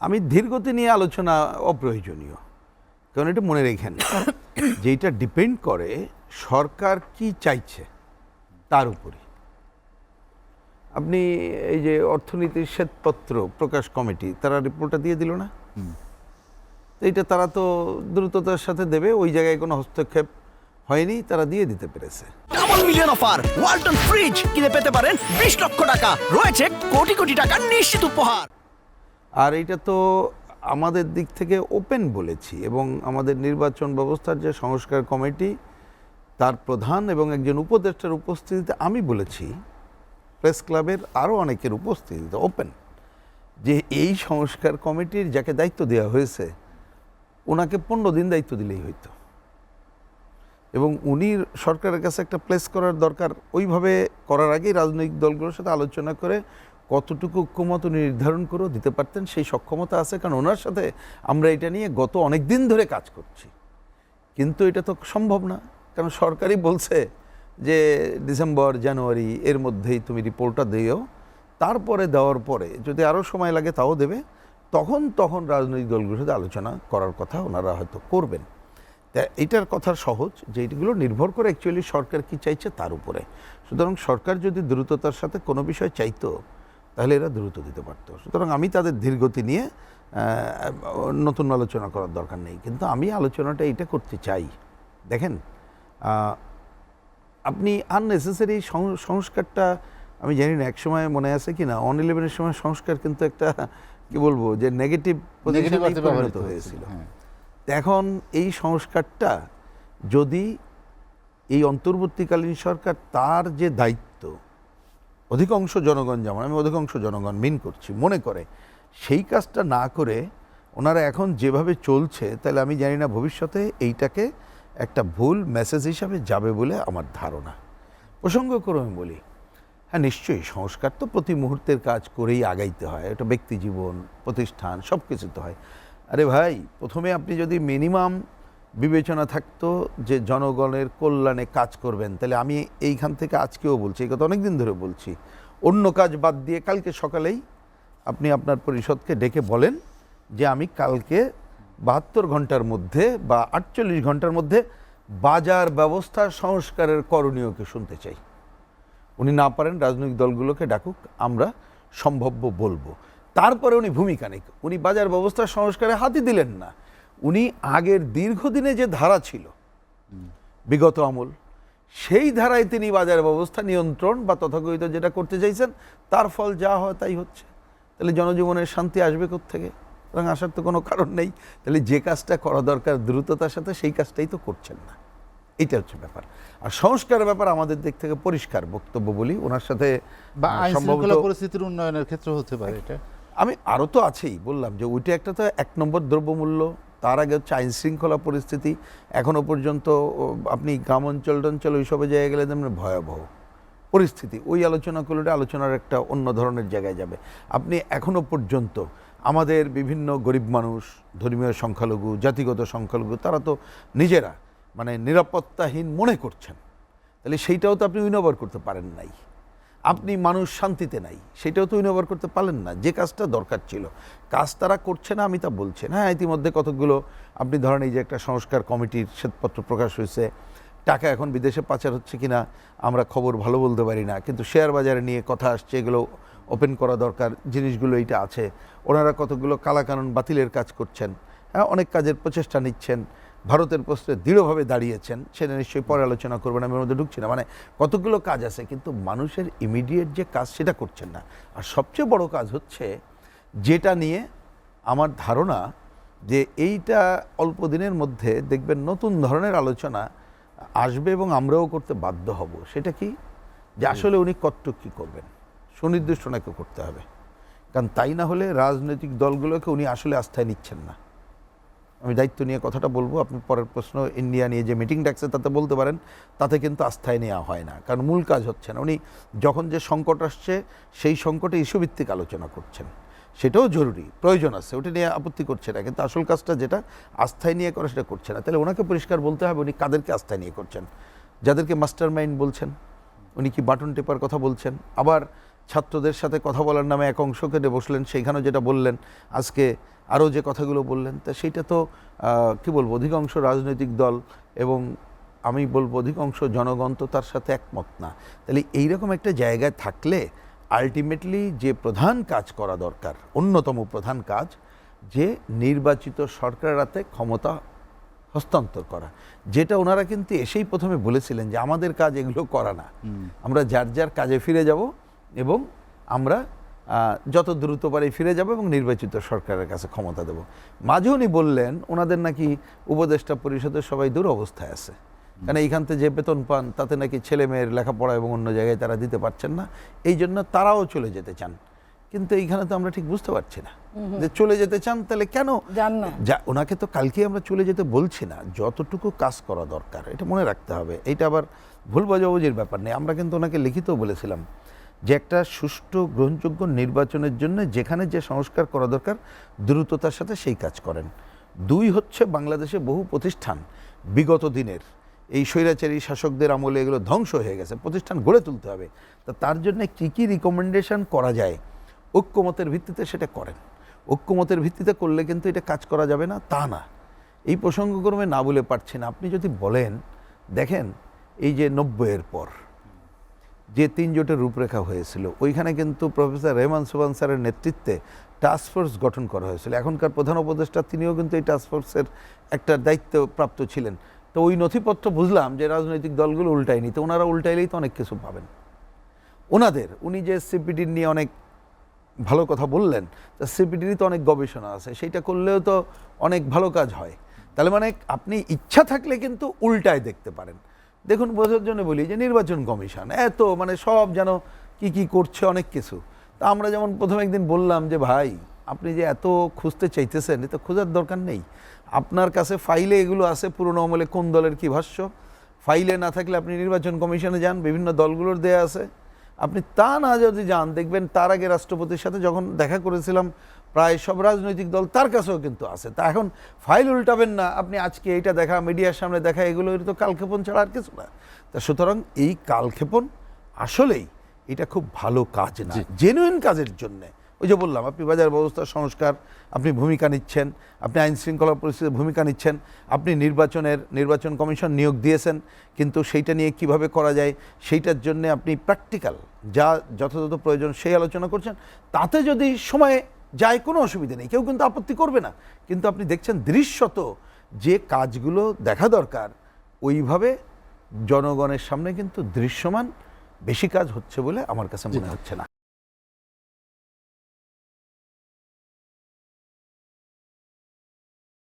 আমি ধীরগতি নিয়ে আলোচনা অপ্রয়োজনীয়, কারণ এটা মনে রেখেন যে এটা ডিপেন্ড করে সরকার কি চাইছে তার উপরে। আপনি এই যে অর্থনীতির শ্বেতপত্র প্রকাশ কমিটি তারা রিপোর্টটা দিয়ে দিল না, এইটা তারা তো দ্রুততার সাথে দেবে, ওই জায়গায় কোনো হস্তক্ষেপ হয়নি, তারা দিয়ে দিতে পেরেছে। Double million offer Walton fridge কিনে পেতে পারেন 20 লক্ষ টাকা, রয়েছে কোটি কোটি টাকার নিশ্চিত উপহার। আর এটা তো আমাদের দিক থেকে ওপেন বলেছি, এবং আমাদের নির্বাচন ব্যবস্থার যে সংস্কার কমিটি তার প্রধান এবং একজন উপদেষ্টার উপস্থিতিতে আমি বলেছি, প্রেস ক্লাবের আরও অনেকের উপস্থিতিতে ওপেন, যে এই সংস্কার কমিটির যাকে দায়িত্ব দেওয়া হয়েছে ওনাকে 15 দিন দায়িত্ব দিলেই হইতো, এবং উনি সরকারের কাছে একটা প্লেস করার দরকার। ওইভাবে করার আগেই রাজনৈতিক দলগুলোর সাথে আলোচনা করে কতটুকু ঐক্যমত উনি নির্ধারণ করেও দিতে পারতেন, সেই সক্ষমতা আছে, কারণ ওনার সাথে আমরা এটা নিয়ে গত অনেক দিন ধরে কাজ করছি। কিন্তু এটা তো সম্ভব না, কারণ সরকারই বলছে যে ডিসেম্বর জানুয়ারি এর মধ্যেই তুমি রিপোর্টটা দিও, তারপরে দেওয়ার পরে যদি আরও সময় লাগে তাও দেবে, তখন রাজনৈতিক দলগুলোর সাথে আলোচনা করার কথা ওনারা হয়তো করবেন। তা এইটার কথা সহজ, যে এইগুলো নির্ভর করে অ্যাকচুয়ালি সরকার কি চাইছে তার উপরে। সুতরাং সরকার যদি দ্রুততার সাথে কোনো বিষয় চাইতো তাহলে এরা দ্রুত দিতে পারতো। সুতরাং আমি তাদের ধীরগতি নিয়ে নতুন আলোচনা করার দরকার নেই, কিন্তু আমি আলোচনাটা এইটা করতে চাই। দেখেন, আপনি আননেসেসারি সংস্কারটা, আমি জানি না এক সময় মনে আছে কি না, 11-11 সময় সংস্কার কিন্তু একটা কি বলবো যে নেগেটিভ পজিশনে পরিণত হয়েছিল। এখন এই সংস্কারটা যদি এই অন্তর্বর্তীকালীন সরকার তার যে দায়িত্ব, অধিকাংশ জনগণ, যেমন আমি অধিকাংশ জনগণ মিন করছি, মনে করে সেই কাজটা না করে ওনারা এখন যেভাবে চলছে, তাহলে আমি জানি না ভবিষ্যতে এইটাকে একটা ভুল মেসেজ হিসাবে যাবে বলে আমার ধারণা। প্রসঙ্গক্রমে বলি, হ্যাঁ নিশ্চয়ই সংস্কার তো প্রতি মুহূর্তের কাজ করেই আগাইতে হয়, এটা ব্যক্তি জীবন, প্রতিষ্ঠান, সব কিছুতে হয়। আরে ভাই, প্রথমে আপনি যদি মিনিমাম বিবেচনা থাকতো যে জনগণের কল্যাণে কাজ করবেন, তাহলে আমি এইখান থেকে আজকেও বলছি, এই কথা অনেকদিন ধরে বলছি, অন্য কাজ বাদ দিয়ে কালকে সকালেই আপনি আপনার পরিষদকে ডেকে বলেন যে আমি কালকে 72 ঘন্টার মধ্যে বা 48 ঘন্টার মধ্যে বাজার ব্যবস্থা সংস্কারের করণীয়কে শুনতে চাই। উনি না পারেন রাজনৈতিক দলগুলোকে ডাকুক, আমরা সম্ভাব্য বলবো। তারপরে উনি ভূমিকা নেই, উনি বাজার ব্যবস্থা সংস্কারে হাতই দিলেন না। উনি আগের দীর্ঘদিনে যে ধারা ছিল বিগত আমল, সেই ধারায় তিনি বাজার ব্যবস্থা নিয়ন্ত্রণ বা তথাকথিত যেটা করতে চাইছেন, তার ফল যা হয় তাই হচ্ছে। তাহলে জনজীবনের শান্তি আসবে কোত্থেকে? সুতরাং আসার তো কোনো কারণ নেই। তাহলে যে কাজটা করা দরকার দ্রুততার সাথে, সেই কাজটাই তো করছেন না। এটা হচ্ছে ব্যাপার। আর সংস্কারের ব্যাপার আমাদের দিক থেকে পরিষ্কার বক্তব্য বলি, ওনার সাথে বা আইন শৃঙ্খলা পরিস্থিতির উন্নয়নের ক্ষেত্রে হতে পারে এটা। আমি আরও তো আছেই, বললাম যে ওইটা একটা তো 1 নম্বর দ্রব্যমূল্য, তার আগে হচ্ছে আইন শৃঙ্খলা পরিস্থিতি। এখনও পর্যন্ত আপনি গ্রাম অঞ্চল টঞ্চল ওইসবে জায়গায় গেলে তেমন ভয়াবহ পরিস্থিতি, ওই আলোচনা করলে আলোচনার একটা অন্য ধরনের জায়গায় যাবে। আপনি এখনও পর্যন্ত আমাদের বিভিন্ন গরিব মানুষ, ধর্মীয় সংখ্যালঘু, জাতিগত সংখ্যালঘু, তারা তো নিজেরা মানে নিরাপত্তাহীন মনে করছেন, তাহলে সেইটাও তো আপনি উইনওভার করতে পারেন নাই। আপনি মানুষ শান্তিতে নাই, সেটাও তো উইনওভার করতে পারলেন না। যে কাজটা দরকার ছিল, কাজ তারা করছে না, আমি তা বলছি না। হ্যাঁ, ইতিমধ্যে কতগুলো আপনি ধরেন এই যে একটা সংস্কার কমিটির শ্বেতপত্র প্রকাশ হয়েছে, টাকা এখন বিদেশে পাচার হচ্ছে কিনা আমরা খবর ভালো বলতে পারি না, কিন্তু শেয়ার বাজারে নিয়ে কথা আসছে, এগুলো ওপেন করা দরকার, জিনিসগুলো এইটা আছে। ওনারা কতগুলো কালাকানুন বাতিলের কাজ করছেন, হ্যাঁ অনেক কাজের প্রচেষ্টা নিচ্ছেন, ভারতের প্রশ্নে দৃঢ়ভাবে দাঁড়িয়েছেন, সেটা নিশ্চয়ই পরে আলোচনা করবেন, আমি ওর মধ্যে ঢুকছি না। মানে কতগুলো কাজ আছে, কিন্তু মানুষের ইমিডিয়েট যে কাজ সেটা করছেন না। আর সবচেয়ে বড় কাজ হচ্ছে যেটা নিয়ে আমার ধারণা যে এইটা অল্প দিনের মধ্যে দেখবেন নতুন ধরনের আলোচনা আসবে এবং আমরাও করতে বাধ্য হব। সেটা কি, যে আসলে উনি কতটুক কী করবেন, সুনির্দিষ্ট নাকি করতে হবে। কারণ তাই না হলে রাজনৈতিক দলগুলোকে উনি আসলে আস্থায় নিচ্ছেন না। আমি দায়িত্ব নিয়ে কথাটা বলবো, আপনি পরের প্রশ্ন ইন্ডিয়া নিয়ে যে মিটিং ডাকছে তাতে বলতে পারেন, তাতে কিন্তু আস্থায় নেওয়া হয় না, কারণ মূল কাজ হচ্ছে না। উনি যখন যে সংকট আসছে সেই সংকটে ইস্যুভিত্তিক আলোচনা করছেন, সেটাও জরুরি, প্রয়োজন আছে, ওটা নিয়ে আপত্তি করছে না, কিন্তু আসল কাজটা যেটা আস্থায় নিয়ে করে সেটা করছে না। তাহলে ওনাকে পরিষ্কার বলতে হবে উনি কাদেরকে আস্থায় নিয়ে করছেন, যাদেরকে মাস্টার মাইন্ড বলছেন, উনি কি বাটন টেপার কথা বলছেন, আবার ছাত্রদের সাথে কথা বলার নামে এক অংশ কেটে বসলেন, সেইখানেও যেটা বললেন, আজকে আরও যে কথাগুলো বললেন, তা সেইটা তো কি বলবো, অধিকাংশ রাজনৈতিক দল এবং আমি বলবো অধিকাংশ জনগণ তো তার সাথে একমত না। তাহলে এইরকম একটা জায়গায় থাকলে আলটিমেটলি যে প্রধান কাজ করা দরকার, অন্যতম প্রধান কাজ, যে নির্বাচিত সরকারের হাতে ক্ষমতা হস্তান্তর করা, যেটা ওনারা কিন্তু এসেই প্রথমে বলেছিলেন যে আমাদের কাজ এগুলো করা না, আমরা যার যার কাজে ফিরে যাব এবং আমরা যত দ্রুত পারি ফিরে যাব এবং নির্বাচিত সরকারের কাছে ক্ষমতা দেব। মাঝে উনি বললেন ওনাদের নাকি উপদেষ্টা পরিষদের সবাই দুরবস্থায় আছে, কারণ এইখান থেকে যে বেতন পান তাতে নাকি ছেলে মেয়ের লেখাপড়া এবং অন্য জায়গায় তারা দিতে পারছেন না, এই জন্য তারাও চলে যেতে চান। কিন্তু এইখানে তো আমরা ঠিক বুঝতে পারছি না যে চলে যেতে চান তাহলে কেন যান না। ওনাকে তো কালকে আমরা চলে যেতে বলছি না, যতটুকু কাজ করা দরকার এটা মনে রাখতে হবে। এইটা আবার ভুল বোঝাবুঝির ব্যাপার নেই। আমরা কিন্তু ওনাকে লিখিতও বলেছিলাম যে একটা সুষ্ঠু গ্রহণযোগ্য নির্বাচনের জন্য যেখানে যে সংস্কার করা দরকার দ্রুততার সাথে সেই কাজ করেন। 2 হচ্ছে বাংলাদেশে বহু প্রতিষ্ঠান বিগত দিনের এই স্বৈরাচারী শাসকদের আমলে এগুলো ধ্বংস হয়ে গেছে, প্রতিষ্ঠান গড়ে তুলতে হবে। তা তার জন্য কী কী রিকমেন্ডেশন করা যায় ঐক্যমতের ভিত্তিতে সেটা করেন। ঐক্যমতের ভিত্তিতে করলে কিন্তু এটা কাজ করা যাবে না তা না। এই প্রসঙ্গক্রমে না বলে পারছি না। আপনি যদি বলেন, দেখেন এই যে 90-এর পর যে 3 জোটের রূপরেখা হয়েছিল, ওইখানে কিন্তু প্রফেসর রেহমান সুবহান স্যারের নেতৃত্বে টাস্কফোর্স গঠন করা হয়েছিল। এখনকার প্রধান উপদেষ্টা তিনিও কিন্তু এই টাস্কফোর্সের একটা দায়িত্বপ্রাপ্ত ছিলেন। তো ওই নথিপত্র বুঝলাম যে রাজনৈতিক দলগুলো উল্টায়নি, তো ওনারা উল্টাইলেই তো অনেক কিছু পাবেন ওনাদের। উনি যে সিপিডির নিয়ে অনেক ভালো কথা বললেন, তা সিপিডিরই তো অনেক গবেষণা আছে, সেইটা করলেও তো অনেক ভালো কাজ হয়। তাহলে মানে আপনি ইচ্ছা থাকলে কিন্তু উল্টায় দেখতে পারেন। দেখুন, বোঝার জন্য বলি যে নির্বাচন কমিশন এত মানে সব যেন কি কি করছে অনেক কিছু। তা আমরা যেমন প্রথমে একদিন বললাম যে ভাই আপনি যে এত খুঁজতে চাইতেছেন, এ তো খোঁজার দরকার নেই। আপনার কাছে ফাইলে এগুলো আছে, পুরনো আমলে কোন দলের কী ভাষ্য, ফাইলে না থাকলে আপনি নির্বাচন কমিশনে যান, বিভিন্ন দলগুলোর দেয়া আছে। আপনি তা না যদি যান, দেখবেন তার আগে রাষ্ট্রপতির সাথে যখন দেখা করেছিলাম প্রায় সব রাজনৈতিক দল তার কাছেও কিন্তু আছে। তা এখন ফাইল উল্টাবেন না, আপনি আজকে এইটা দেখা, মিডিয়ার সামনে দেখা, এগুলো তো কালক্ষেপণ ছাড়া আর কিছু না। তা সুতরাং এই কালক্ষেপণ আসলেই এটা খুব ভালো কাজ না, জেনুইন কাজের জন্যে। ওই যে বললাম, আপনি বাজার ব্যবস্থার সংস্কার আপনি ভূমিকা নিচ্ছেন, আপনি আইন শৃঙ্খলা পরিস্থিতির ভূমিকা নিচ্ছেন, আপনি নির্বাচন কমিশন নিয়োগ দিয়েছেন, কিন্তু সেইটা নিয়ে কিভাবে করা যায় সেইটার জন্য আপনি প্র্যাকটিক্যাল যা যথাযথ প্রয়োজন সেই আলোচনা করছেন। তাতে যদি সময় যায় কোনো অসুবিধা নেই, কেউ কিন্তু আপত্তি করবে না। কিন্তু আপনি দেখছেন দৃশ্যত যে কাজগুলো দেখা দরকার ওইভাবে জনগণের সামনে কিন্তু দৃশ্যমান বেশি কাজ হচ্ছে বলে আমার কাছে মনে হচ্ছে না।